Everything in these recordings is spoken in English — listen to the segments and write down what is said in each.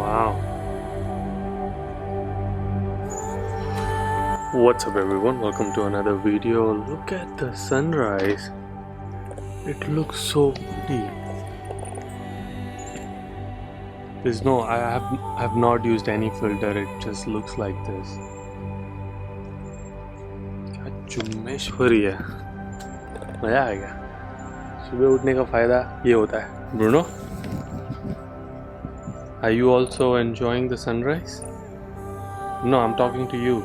Wow. What's up everyone? Welcome to another video. Look at the sunrise. It looks so pretty. There's no, I have not used any filter. It just looks like this. क्या जुम्मेश हो रही है, मजा आ गया। सुबह उठने का फायदा ये होता है। Bruno, are you also enjoying the sunrise? No, I'm talking to you.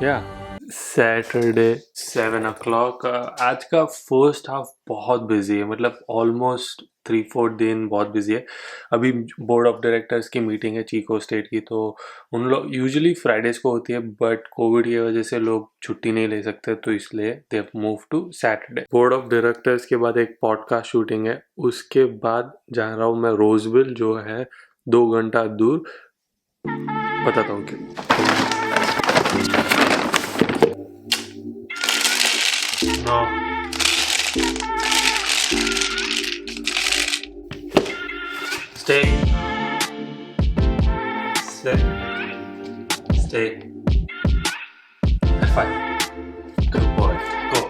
Yeah. Saturday 7 o'clock. आज का फर्स्ट हाफ बहुत बिजी है, मतलब ऑलमोस्ट 3-4 दिन बहुत बिजी है। अभी बोर्ड ऑफ डायरेक्टर्स की मीटिंग है चीको स्टेट की, तो उन लोग यूजुअली फ्राइडेज को होती है, बट कोविड की वजह से लोग छुट्टी नहीं ले सकते, तो इसलिए they have move to Saturday. Board of directors के बाद एक पॉडकास्ट शूटिंग है, उसके बाद जा रहा हूँ मैं रोजविल, जो है 2 घंटा दूर। बताता हूँ क्या। No. Stay. Sit. Stay. High five. Good boy. Go.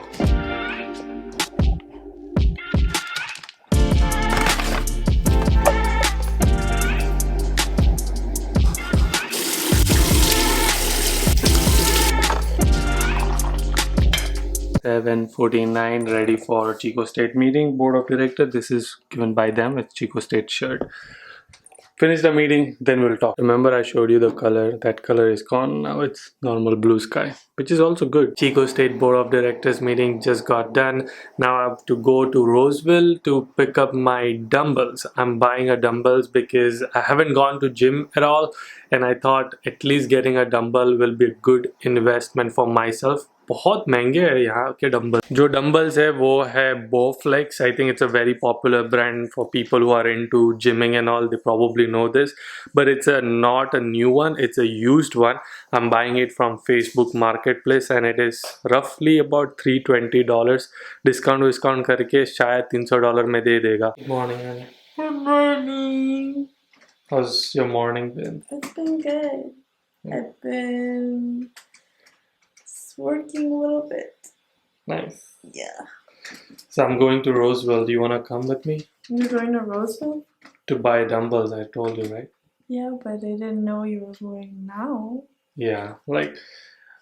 7:49, ready for Chico State meeting. Board of Director, this is given by them. It's Chico State shirt. Finish the meeting, then we'll talk. Remember I showed you the color. That color is gone. Now it's normal blue sky, which is also good. Chico State Board of Directors meeting just got done. Now I have to go to Roseville to pick up my dumbbells. I'm buying a dumbbells because I haven't gone to gym at all, and I thought at least getting a dumbbell will be a good investment for myself. बहुत महंगे हैं यहाँ के dumbbell. जो dumbbells है वो है Bowflex. I think it's a very popular brand for people who are into gymming and all. They probably know this, but it's not a new one. It's a used one. I'm buying it from Facebook Marketplace and it is roughly about $320. Discount करके शायद $300 में दे देगा। Good morning, Anna. Good morning. How's your morning been? It's been good. I've been working a little bit. Nice. Yeah. So I'm going to Roseville. Do you want to come with me? You're going to Roseville? To buy dumbbells, I told you, right? Yeah, but I didn't know you were going now. Yeah, like,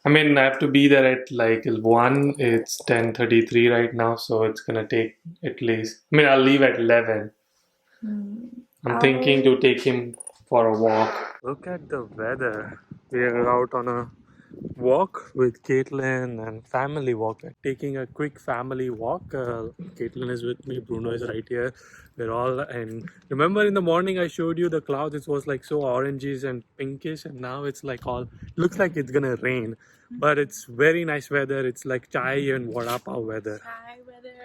I mean, I have to be there at like 1. It's 10:33 right now, so it's gonna take at least, I mean, I'll leave at 11. I'm thinking to take him for a walk. Look at the weather. We are out on a walk with Caitlin and family walk. Taking a quick family walk. Caitlin is with me. Bruno is right here. We're all, and remember in the morning I showed you the clouds. It was like so oranges and pinkish, and now it's like all looks like it's gonna rain, but it's very nice weather. It's like chai and vada pav weather. Hi, weather.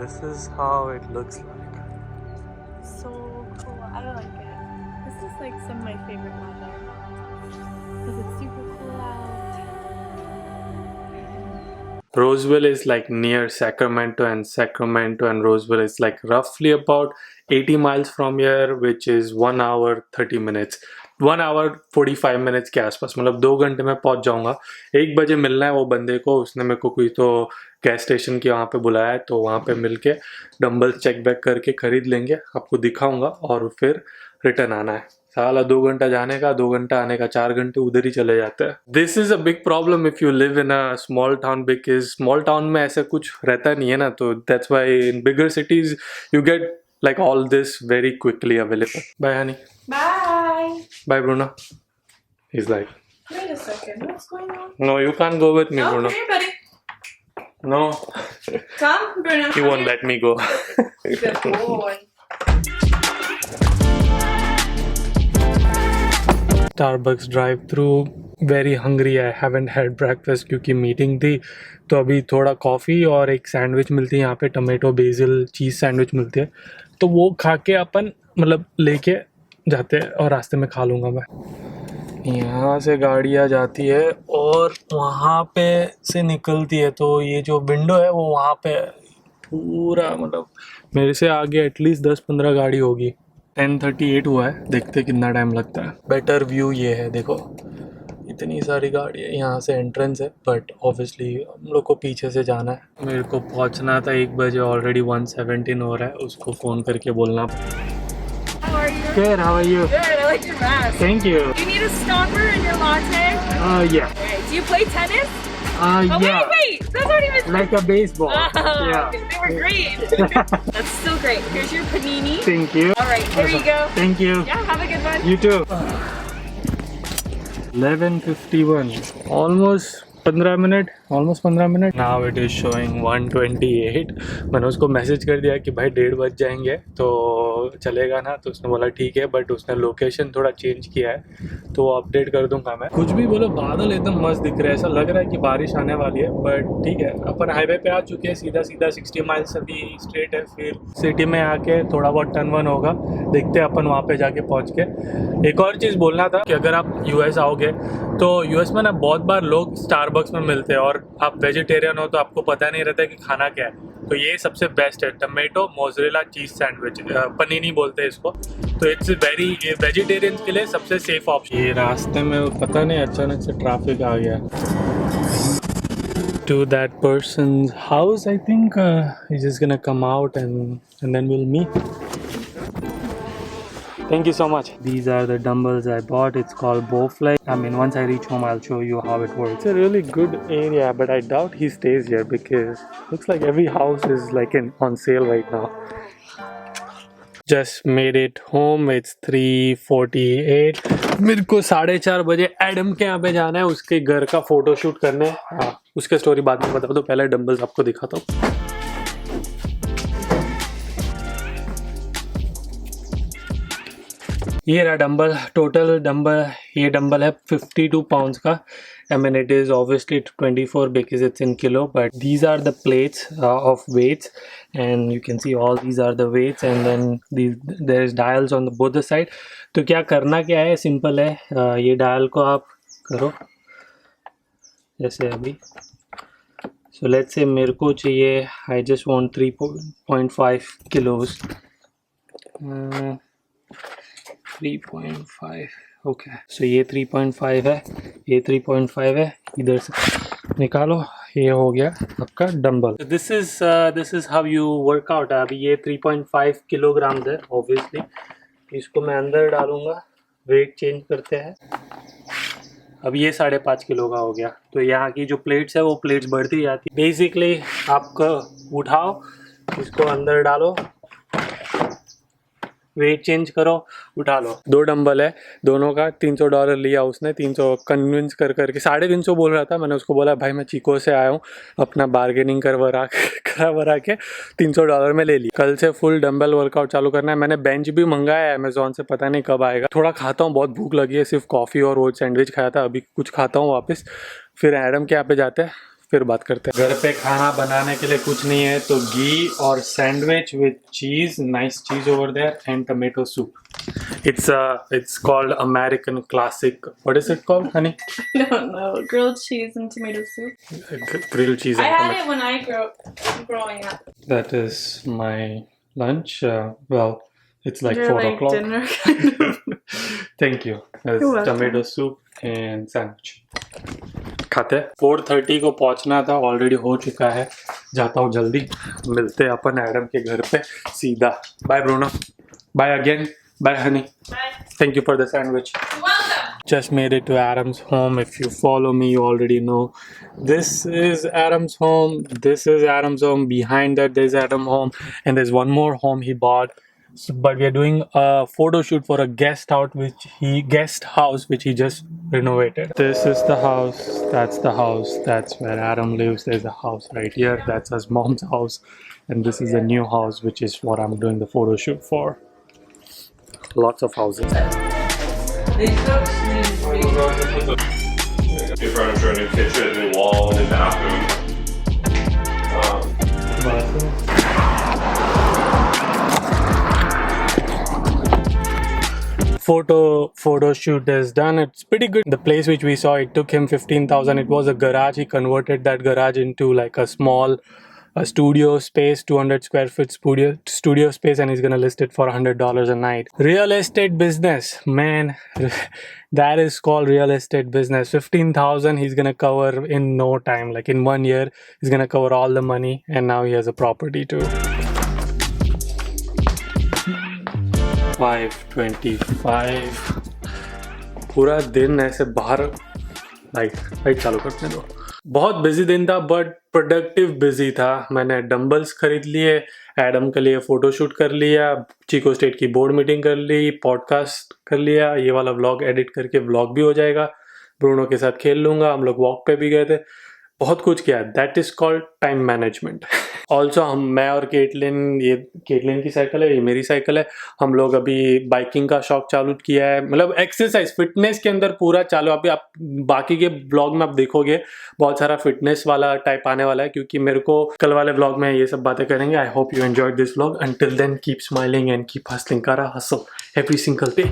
This is how it looks like. So cool. I like it. This is like some of my favorite weather because it's super cool out. Roseville is like near Sacramento, and Roseville is like roughly about 80 miles from here, which is 1 hour 30 minutes. 1 hour 45 minutes के आसपास, मतलब 2 घंटे में पहुंच जाऊंगा। 1 बजे मिलना है वो बंदे को, उसने मेरे को कोई तो गैस स्टेशन के वहाँ पे बुलाया है, तो वहाँ पे मिलके डम्बल चेक बैक करके खरीद लेंगे, आपको दिखाऊंगा और फिर रिटर्न आना है। साला 2 घंटा जाने का, 2 घंटा आने का, 4 घंटे उधर ही चले जाते हैं। This is a big problem if you live in a small town, because small town में ऐसा कुछ रहता नहीं है ना, तो that's why in bigger cities you get like all this very quickly available. Bye, honey. Bye. Bye, Bruno. He's like, Wait a second. What's going on? no, you can't go with me, Oh, Bruno. here, buddy. No, Come, Bruno. he won't let me go. Good boy. Starbucks drive-thru. Very hungry. I haven't had breakfast क्योंकि meeting थी, तो अभी थोड़ा coffee और एक sandwich मिलती है यहाँ पे, टमेटो बेसिल चीज़ सैंडविच मिलती है, तो वो खा के अपन मतलब लेके जाते हैं और रास्ते में खा लूँगा मैं। यहाँ से गाड़ियाँ जाती है और वहाँ पे से निकलती है, तो ये जो विंडो है वो वहाँ पे पूरा, मतलब मेरे से आगे एटलीस्ट 10-15 गाड़ी होगी। 10:38 हुआ है, देखते कितना टाइम लगता है। बेटर व्यू ये है, देखो इतनी सारी गाड़ी है, यहाँ से एंट्रेंस है, बट ऑब्वियसली हम लोग को पीछे से जाना है। मेरे को पहुँचना था 1 बजे, ऑलरेडी 1:17 हो रहा है, उसको फ़ोन करके बोलना। How are you? Good, how are you? Good, I like your mask. Thank you. Do you need a stopper in your latte? Yeah. Okay. Do you play tennis? Yeah. Wait! Those aren't even Like a baseball. Oh, Yeah. they were green. That's still great. Here's your panini. Thank you. All right, here you go. Thank you. Yeah, have a good one. You too. 11:51. Almost 15 minute, almost 15 minute. Now it is showing 1:28। मैंने उसको message कर दिया कि भाई 1:30 बज जाएंगे तो चलेगा ना, तो उसने बोला ठीक है, बट उसने लोकेशन थोड़ा चेंज किया है तो अपडेट कर दूंगा मैं। कुछ भी बोलो, बादल एकदम मस्त दिख रहे हैं, ऐसा लग रहा है कि बारिश आने वाली है, बट ठीक है। अपन हाईवे पे आ चुके हैं, सीधा सीधा 60 माइल्स अभी स्ट्रेट है, फिर सिटी में आके थोड़ा बहुत टर्न वन होगा, देखते हैं अपन वहाँ पे जाके पहुँच के। एक और चीज़ बोलना था कि अगर आप यूएस आओगे तो यूएस में ना बहुत बार लोग स्टारबक्स में मिलते हैं, और आप वेजिटेरियन हो तो आपको पता नहीं रहता कि खाना क्या है, तो ये सबसे बेस्ट है। टमेटो मोज़रेला चीज़ सैंडविच, पनीनी बोलते हैं इसको, तो इट्स वेरी वेजिटेरियन के लिए सबसे सेफ ऑप्शन। ये रास्ते में पता नहीं अचानक से ट्रैफिक आ गया। To that person's house, I think he's just gonna come out and then we'll meet. Thank you so much. These are the dumbbells I bought. It's called Bowfly. I mean, once I reach home, I'll show you how it works. It's a really good area, but I doubt he stays here because looks like every house is like on sale right now. Just made it home. It's 3:48. मेरे को 4:30 बजे Adam के यहाँ पे जाना है, उसके घर का फोटो शूट करने। हाँ, उसके स्टोरी बाद में बता दो, पहले डंबल्स आपको दिखाता हूँ। ये रहा डंबल, टोटल डंबल, ये डंबल है 52 पाउंड्स का। I mean, it is obviously 24 because it's in kilo, but these are the plates of weights, and you can see all these are the weights, and then there is dials on the both the side. तो क्या करना क्या है, simple है, ये dial को आप करो जैसे अभी। So let's say मेरे को चाहिए, I just want 3.5 kilos. 3.5, okay. सो ये 3.5 है, ये 3.5 है, इधर से निकालो, ये हो गया आपका dumbbell. This is how you workout. अभी ये 3.5 किलोग्राम है ऑब्वियसली, इसको मैं अंदर डालूंगा, वेट चेंज करते हैं। अब ये 5.5 किलो का हो गया, तो यहाँ की जो प्लेट्स है वो प्लेट्स बढ़ती जाती। बेसिकली आपको उठाओ, इसको अंदर डालो, वेट चेंज करो, उठा लो। 2 डंबल है, दोनों का $300 लिया उसने। 300 कन्विंस कर करके 350 बोल रहा था, मैंने उसको बोला भाई मैं चिको से आया हूँ, अपना बार्गेनिंग करवा के $300 में ले ली। कल से फुल डंबल वर्कआउट चालू करना है। मैंने बेंच भी मंगाया है अमेजोन से, पता नहीं कब आएगा। थोड़ा खाता हूँ, बहुत भूख लगी है, सिर्फ कॉफ़ी और वो सैंडविच खाया था, अभी कुछ खाता हूँ वापस, फिर एडम के यहाँ पे जाते हैं, फिर बात करते हैं। घर पे खाना बनाने के लिए कुछ नहीं है तो घी और sandwich with cheese, nice cheese over there, and tomato soup. It's called American classic. What is it called, honey? I don't know. Grilled cheese and tomato soup. Grilled cheese. I had it when I growing up. That is my lunch. Well, it's like You're 4 like o'clock. dinner kind of. Thank you. It's You're welcome. tomato soup and sandwich. खाते 4:30 को पहुंचना था, already हो चुका है। जाता हूँ जल्दी, मिलते हैं अपन एडम के घर पे सीधा। Bye Bruno, bye again, bye honey, thank you for the sandwich. Just made it to Adam's home. If you follow me, you already know. This is Adam's home. This is Adam's home. Behind that, there's Adam's home, and there's one more home he bought. So, but we are doing a photo shoot for a guest house which he just renovated. This is the house. That's the house. That's where Adam lives. There's a house right here. That's his mom's house, and this is a new house, which is what I'm doing the photo shoot for. Lots of houses. New furniture, new kitchen, new wall, new bathroom. Photo shoot is done. It's pretty good. The place which we saw, it took him 15,000. It was a garage. He converted that garage into like a small a studio space, 200 square foot studio space, and he's gonna list it for $100 a night. Real estate business, man. That is called real estate business. 15,000 he's gonna cover in no time. Like in 1 year, he's gonna cover all the money, and now he has a property too. 5:25. पूरा दिन ऐसे बाहर light चालू करते दो. बहुत busy दिन था बट प्रोडक्टिव बिजी था. मैंने डम्बल्स खरीद लिए, एडम के लिए फोटोशूट कर लिया, चीको स्टेट की बोर्ड मीटिंग कर ली, पॉडकास्ट कर लिया, ये वाला व्लॉग एडिट करके व्लॉग भी हो जाएगा, ब्रूनो के साथ खेल लूँगा, हम लोग वॉक पे भी गए थे, बहुत कुछ किया. That is called time management. Also मैं और केटलिन, ये केटलिन की साइकिल है, ये मेरी साइकिल है, हम लोग अभी बाइकिंग का शौक चालू किया है. मतलब एक्सरसाइज फिटनेस के अंदर पूरा चालू. अभी आप बाकी के ब्लॉग में आप देखोगे बहुत सारा फिटनेस वाला टाइप आने वाला है, क्योंकि मेरे को कल वाले ब्लॉग में ये सब बातें करेंगे. I hope you enjoyed this vlog. Until then keep smiling and keep hustling. करा हसल एवरी सिंगल डे.